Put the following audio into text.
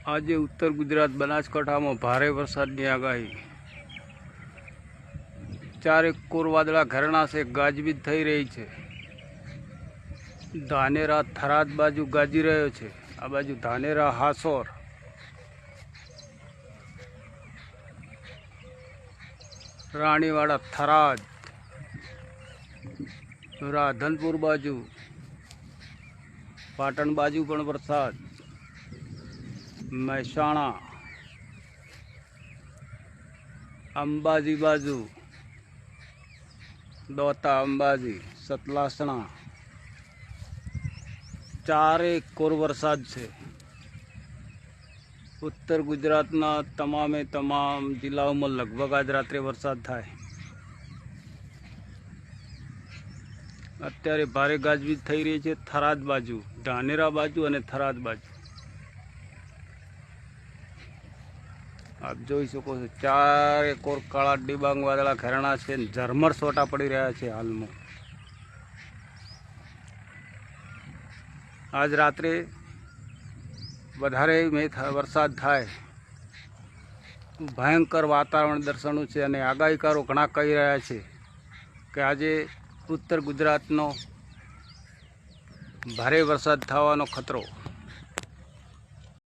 આજે ઉત્તર ગુજરાત બનાસકાંઠામાં ભારે વરસાદની આગાહી। ચારેક કોર વાદળા ઘેરણા છે, ગાજવીજ થઈ રહી છે। ધાનેરા થરાદ બાજુ ગાજી રહ્યો છે, આ બાજુ ધાનેરા હાસોર, રાણીવાડા થરાદ, રાધનપુર બાજુ, પાટણ બાજુ પણ વરસાદ, મહેસાણા, અંબાજી બાજુ, દોતા અંબાજી, સતલાસણા, ચારેક કોર વરસાદ છે। ઉત્તર ગુજરાતના તમામે તમામ જિલ્લાઓમાં લગભગ આજ રાત્રે વરસાદ થાય। અત્યારે ભારે ગાજવીજ થઈ રહી છે થરાદ બાજુ, ધાનેરા બાજુ અને થરાદ બાજુ। આપ જોઈ શકો છો ચારેક કોર કાળા ડિબાંગ વાદળા ઘેરણા છે, ઝરમર સોટા પડી રહ્યા છે હાલમાં। આજ રાત્રે વધારે વરસાદ થાય, ભયંકર વાતાવરણ દર્શાવ્યું છે અને આગાહીકારો ઘણા કહી રહ્યા છે કે આજે ઉત્તર ગુજરાતનો ભારે વરસાદ થવાનો ખતરો।